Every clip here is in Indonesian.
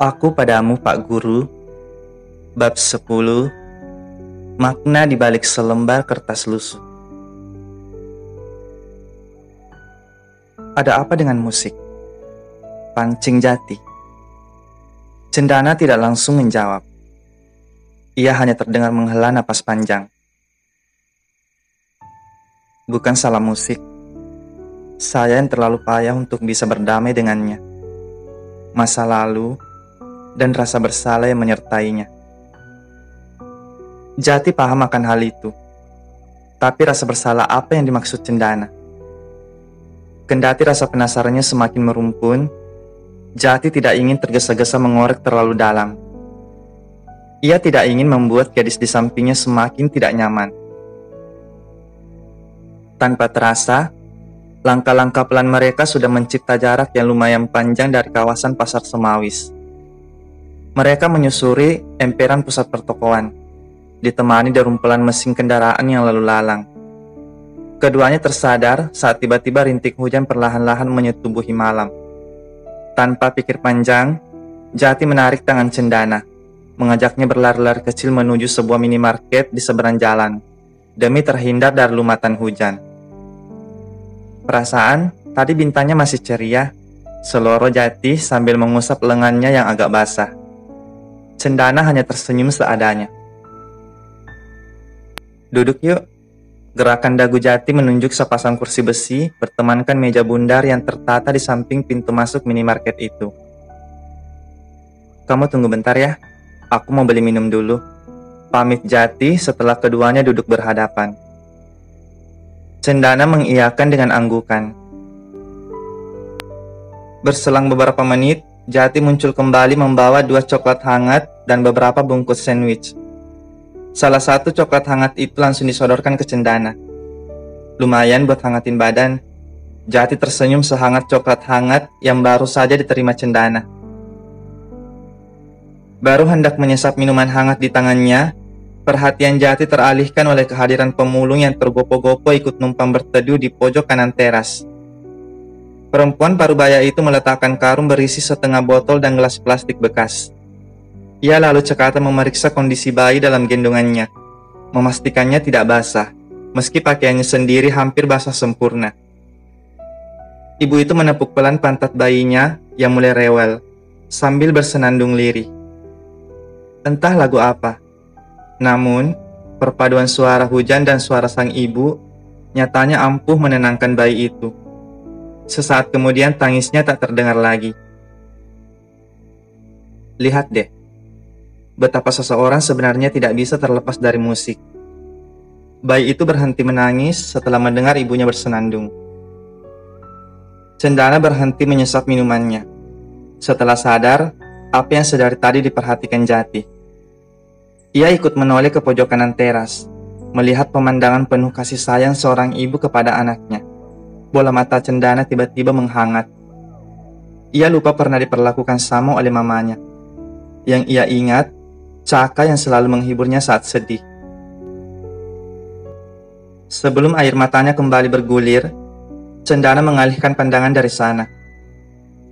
Aku padamu Pak Guru, bab 10, makna di balik selembar kertas lusuh. Ada apa dengan musik? Pancing Jati. Cendana tidak langsung menjawab. Ia hanya terdengar menghela napas panjang. Bukan salah musik. Saya yang terlalu payah untuk bisa berdamai dengannya. Masa lalu dan rasa bersalah yang menyertainya. Jati paham akan hal itu. Tapi rasa bersalah apa yang dimaksud Cendana? Kendati rasa penasarannya semakin merumpun, Jati tidak ingin tergesa-gesa mengorek terlalu dalam. Ia tidak ingin membuat gadis di sampingnya semakin tidak nyaman. Tanpa terasa, langkah-langkah pelan mereka sudah mencipta jarak yang lumayan panjang dari kawasan Pasar Semawis. Mereka menyusuri emperan pusat pertokoan, ditemani derumpulan mesin kendaraan yang lalu lalang. Keduanya tersadar saat tiba-tiba rintik hujan perlahan-lahan menyetubuhi malam. Tanpa pikir panjang, Jati menarik tangan Cendana, mengajaknya berlari-lari kecil menuju sebuah minimarket di seberang jalan, demi terhindar dari lumatan hujan. Perasaan, tadi bintangnya masih ceria, seloro Jati sambil mengusap lengannya yang agak basah. Cendana hanya tersenyum seadanya. Duduk yuk. Gerakan dagu Jati menunjuk sepasang kursi besi bertemankan meja bundar yang tertata di samping pintu masuk minimarket itu. Kamu tunggu bentar ya, aku mau beli minum dulu. Pamit Jati setelah keduanya duduk berhadapan. Cendana mengiyakan dengan anggukan. Berselang beberapa menit, Jati muncul kembali membawa 2 coklat hangat dan beberapa bungkus sandwich. Salah satu coklat hangat itu langsung disodorkan ke Cendana. Lumayan buat hangatin badan. Jati tersenyum sehangat coklat hangat yang baru saja diterima Cendana. Baru hendak menyesap minuman hangat di tangannya, perhatian Jati teralihkan oleh kehadiran pemulung yang tergopoh-gopoh ikut numpang berteduh di pojok kanan teras. Perempuan parubaya itu meletakkan karung berisi setengah botol dan gelas plastik bekas. Ia lalu cekatan memeriksa kondisi bayi dalam gendongannya, memastikannya tidak basah, meski pakaiannya sendiri hampir basah sempurna. Ibu itu menepuk pelan pantat bayinya yang mulai rewel, sambil bersenandung lirih. Entah lagu apa, namun perpaduan suara hujan dan suara sang ibu nyatanya ampuh menenangkan bayi itu. Sesaat kemudian tangisnya tak terdengar lagi. Lihat deh, betapa seseorang sebenarnya tidak bisa terlepas dari musik. Bayi itu berhenti menangis setelah mendengar ibunya bersenandung. Cendana berhenti menyesap minumannya. Setelah sadar, apa yang sedari tadi diperhatikan Jati. Ia ikut menoleh ke pojok kanan teras, melihat pemandangan penuh kasih sayang seorang ibu kepada anaknya. Bola mata Cendana tiba-tiba menghangat. Ia lupa pernah diperlakukan sama oleh mamanya. Yang ia ingat, Caka yang selalu menghiburnya saat sedih. Sebelum air matanya kembali bergulir, Cendana mengalihkan pandangan dari sana.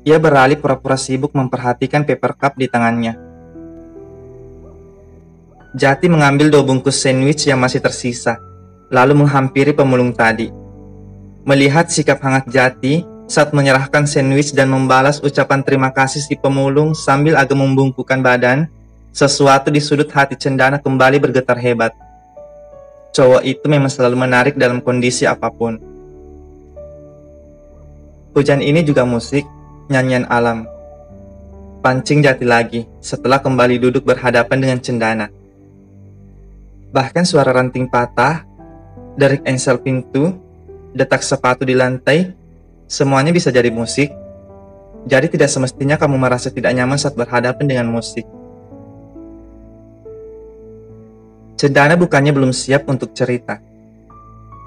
Ia beralih pura-pura sibuk memperhatikan paper cup di tangannya. Jati mengambil 2 bungkus sandwich yang masih tersisa, lalu menghampiri pemulung tadi. Melihat sikap hangat Jati saat menyerahkan sandwich dan membalas ucapan terima kasih si pemulung sambil agak membungkukkan badan, sesuatu di sudut hati Cendana kembali bergetar hebat. Cowok itu memang selalu menarik dalam kondisi apapun. Hujan ini juga musik, nyanyian alam. Pancing Jati lagi setelah kembali duduk berhadapan dengan Cendana. Bahkan suara ranting patah, derik engsel pintu, detak sepatu di lantai, semuanya bisa jadi musik. Jadi tidak semestinya kamu merasa tidak nyaman saat berhadapan dengan musik. Cendana bukannya belum siap untuk cerita,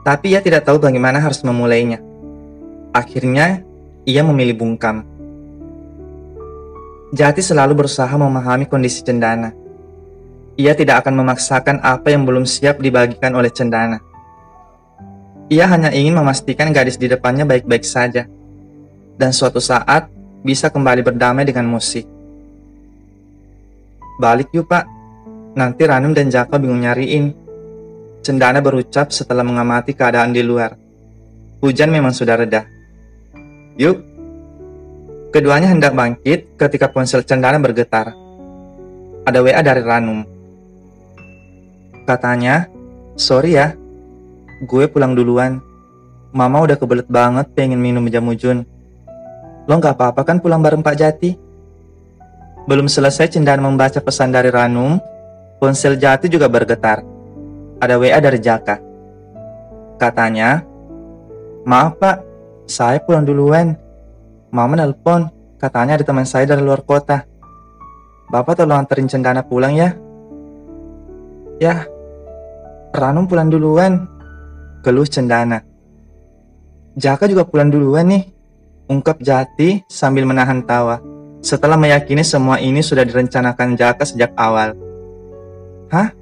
tapi ia tidak tahu bagaimana harus memulainya. Akhirnya, ia memilih bungkam. Jati selalu berusaha memahami kondisi Cendana. Ia tidak akan memaksakan apa yang belum siap dibagikan oleh Cendana. Ia hanya ingin memastikan gadis di depannya baik-baik saja, dan suatu saat bisa kembali berdamai dengan musik. Balik yuk pak, nanti Ranum dan Jaka bingung nyariin. Cendana berucap setelah mengamati keadaan di luar. Hujan memang sudah reda. Yuk. Keduanya hendak bangkit ketika ponsel Cendana bergetar. Ada WA dari Ranum. Katanya, sorry ya, gue pulang duluan. Mama udah kebelet banget pengen minum jamu Jun. Lo gak apa-apa kan pulang bareng Pak Jati? Belum selesai Cendana membaca pesan dari Ranum, ponsel Jati juga bergetar. Ada WA dari Jaka. Katanya, maaf pak, saya pulang duluan. Mama nelpon, katanya ada teman saya dari luar kota. Bapak tolong anterin Cendana pulang ya. Ya, Ranum pulang duluan, keluh Cendana. Jaka juga pulang duluan nih, ungkap Jati sambil menahan tawa. Setelah meyakini semua ini sudah direncanakan Jaka sejak awal. Hah?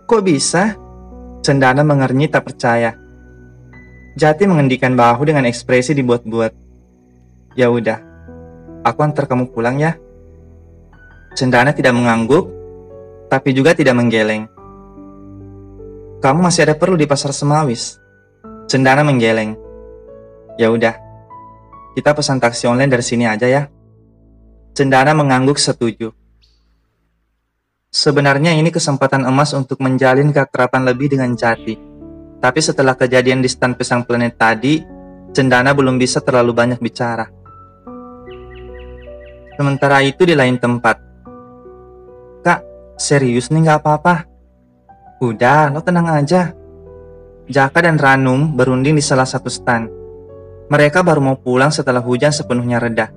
Kok bisa? Cendana mengernyit tak percaya. Jati mengendikan bahu dengan ekspresi dibuat-buat. Ya udah, aku antar kamu pulang ya. Cendana tidak mengangguk, tapi juga tidak menggeleng. Kamu masih ada perlu di pasar Semawis? Cendana menggeleng. Ya udah, kita pesan taksi online dari sini aja ya. Cendana mengangguk setuju. Sebenarnya ini kesempatan emas untuk menjalin keakraban lebih dengan Jati. Tapi setelah kejadian di stand pisang planet tadi, Cendana belum bisa terlalu banyak bicara. Sementara itu di lain tempat. Kak, serius nih gak apa-apa? Udah, lo tenang aja. Jaka dan Ranum berunding di salah satu stand. Mereka baru mau pulang setelah hujan sepenuhnya reda.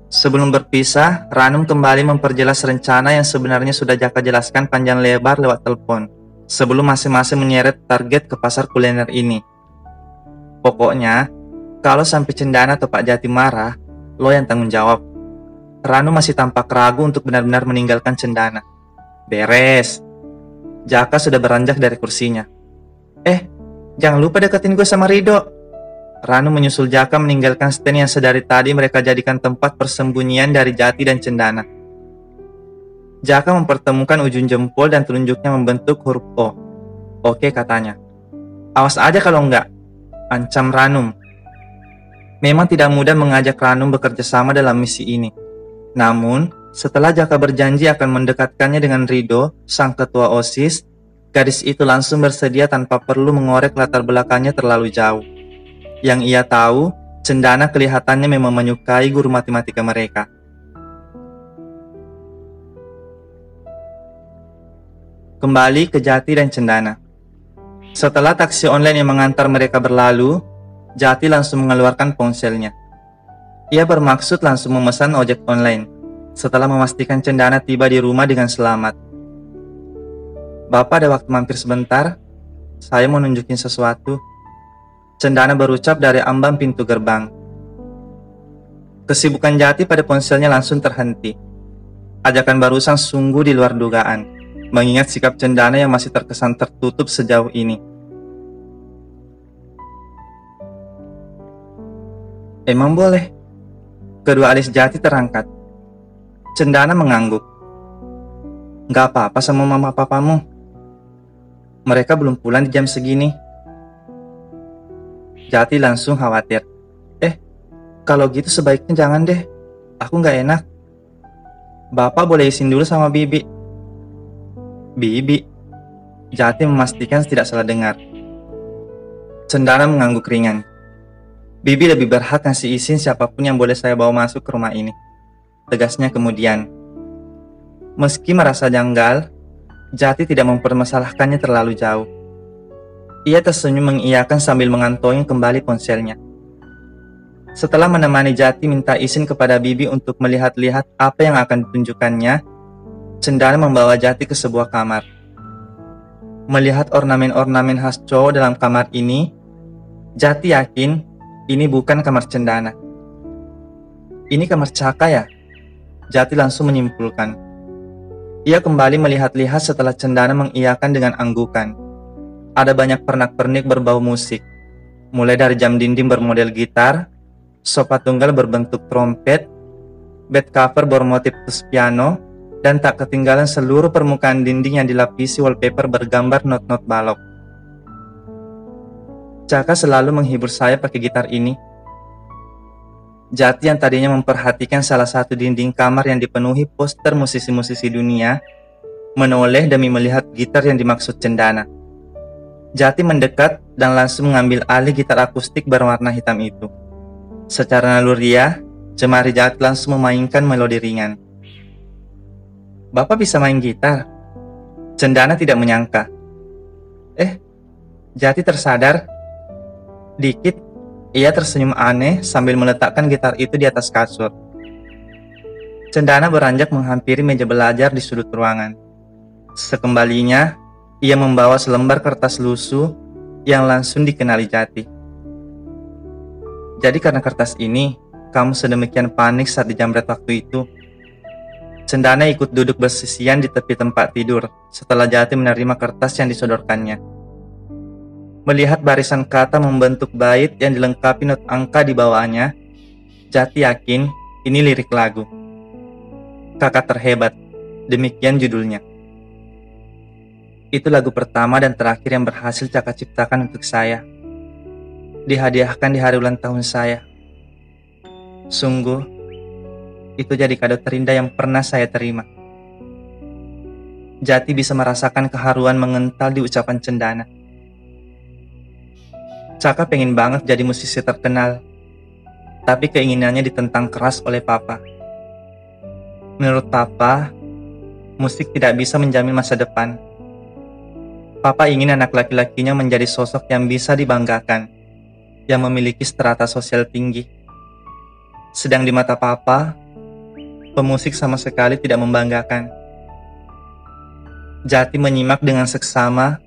Sebelum berpisah, Ranum kembali memperjelas rencana yang sebenarnya sudah Jaka jelaskan panjang lebar lewat telepon, sebelum masing-masing menyeret target ke pasar kuliner ini. Pokoknya, kalau sampai Cendana atau Pak Jati marah, lo yang tanggung jawab. Ranum masih tampak ragu untuk benar-benar meninggalkan Cendana. Beres. Jaka sudah beranjak dari kursinya. Jangan lupa deketin gue sama Rido. Ranum menyusul Jaka meninggalkan stand yang sedari tadi mereka jadikan tempat persembunyian dari Jati dan Cendana. Jaka mempertemukan ujung jempol dan telunjuknya membentuk huruf O. Oke katanya. Awas aja kalau enggak, ancam Ranum. Memang tidak mudah mengajak Ranum bekerja sama dalam misi ini. Namun, setelah Jaka berjanji akan mendekatkannya dengan Rido, sang ketua OSIS, gadis itu langsung bersedia tanpa perlu mengorek latar belakangnya terlalu jauh. Yang ia tahu, Cendana kelihatannya memang menyukai guru matematika mereka. Kembali ke Jati dan Cendana. Setelah taksi online yang mengantar mereka berlalu, Jati langsung mengeluarkan ponselnya. Ia bermaksud langsung memesan ojek online, setelah memastikan Cendana tiba di rumah dengan selamat. Bapak ada waktu mampir sebentar? Saya mau nunjukin sesuatu. Cendana berucap dari ambang pintu gerbang. Kesibukan Jati pada ponselnya langsung terhenti. Ajakan barusan sungguh di luar dugaan, mengingat sikap Cendana yang masih terkesan tertutup sejauh ini. Emang boleh? Kedua alis Jati terangkat. Cendana mengangguk. Gak apa-apa sama mama papamu. Mereka belum pulang di jam segini. Jati langsung khawatir. Kalau gitu sebaiknya jangan deh. Aku gak enak. Bapak boleh izin dulu sama Bibi. Bibi? Jati memastikan tidak salah dengar. Cendana mengangguk ringan. Bibi lebih berhak ngasih izin siapapun yang boleh saya bawa masuk ke rumah ini, tegasnya kemudian. Meski merasa janggal, Jati tidak mempermasalahkannya terlalu jauh. Ia tersenyum mengiyakan sambil mengantongi kembali ponselnya. Setelah menemani Jati minta izin kepada Bibi untuk melihat-lihat apa yang akan ditunjukkannya, Cendana membawa Jati ke sebuah kamar. Melihat ornamen-ornamen khas cowok dalam kamar ini, Jati yakin ini bukan kamar Cendana. Ini kamar Caka ya? Jati langsung menyimpulkan. Ia kembali melihat-lihat setelah Cendana mengiyakan dengan anggukan. Ada banyak pernak-pernik berbau musik, mulai dari jam dinding bermodel gitar, sofa tunggal berbentuk trompet, bed cover bermotif tus piano, dan tak ketinggalan seluruh permukaan dinding yang dilapisi wallpaper bergambar not-not balok. Caka selalu menghibur saya pakai gitar ini. Jati yang tadinya memperhatikan salah satu dinding kamar yang dipenuhi poster musisi-musisi dunia, menoleh demi melihat gitar yang dimaksud Cendana. Jati mendekat dan langsung mengambil alih gitar akustik berwarna hitam itu. Secara naluriah, jemari Jati langsung memainkan melodi ringan. "Bapak bisa main gitar?" Cendana tidak menyangka. Jati tersadar. Dikit, ia tersenyum aneh sambil meletakkan gitar itu di atas kasur. Cendana beranjak menghampiri meja belajar di sudut ruangan. Sekembalinya, ia membawa selembar kertas lusuh yang langsung dikenali Jati. "Jadi karena kertas ini, kamu sedemikian panik saat dijamret waktu itu?" Cendana ikut duduk bersisian di tepi tempat tidur setelah Jati menerima kertas yang disodorkannya. Melihat barisan kata membentuk bait yang dilengkapi not angka di bawahnya, Jati yakin ini lirik lagu. "Kakak terhebat," demikian judulnya. Itu lagu pertama dan terakhir yang berhasil Caka ciptakan untuk saya. Dihadiahkan di hari ulang tahun saya. Sungguh, itu jadi kado terindah yang pernah saya terima. Jati bisa merasakan keharuan mengental di ucapan Cendana. Caka pengen banget jadi musisi terkenal, tapi keinginannya ditentang keras oleh Papa. Menurut Papa, musik tidak bisa menjamin masa depan. Papa ingin anak laki-lakinya menjadi sosok yang bisa dibanggakan, yang memiliki strata sosial tinggi. Sedang di mata Papa, pemusik sama sekali tidak membanggakan. Jati menyimak dengan seksama,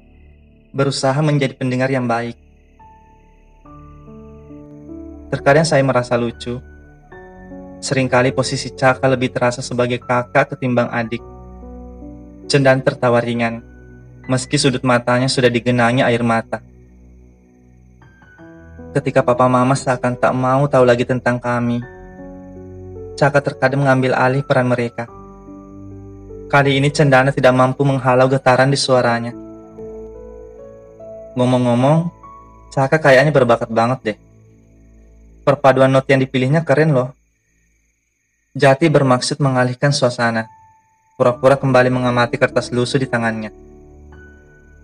berusaha menjadi pendengar yang baik. Terkadang saya merasa lucu. Seringkali posisi Caka lebih terasa sebagai kakak ketimbang adik. Cendana tertawa ringan, meski sudut matanya sudah digenangi air mata. Ketika Papa Mama seakan tak mau tahu lagi tentang kami, Caka terkadang mengambil alih peran mereka. Kali ini Cendana tidak mampu menghalau getaran di suaranya. Ngomong-ngomong, Caka kayaknya berbakat banget deh. Perpaduan not yang dipilihnya keren loh. Jati bermaksud mengalihkan suasana, pura-pura kembali mengamati kertas lusuh di tangannya.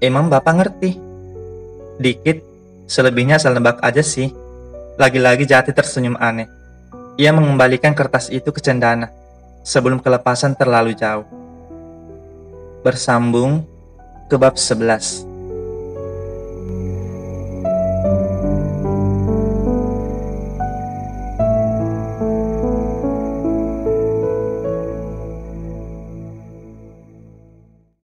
"Emang Bapak ngerti?" "Dikit, selebihnya asal nebak aja sih." Lagi-lagi Jati tersenyum aneh. Ia mengembalikan kertas itu ke Cendana sebelum kelepasan terlalu jauh. Bersambung ke bab 11.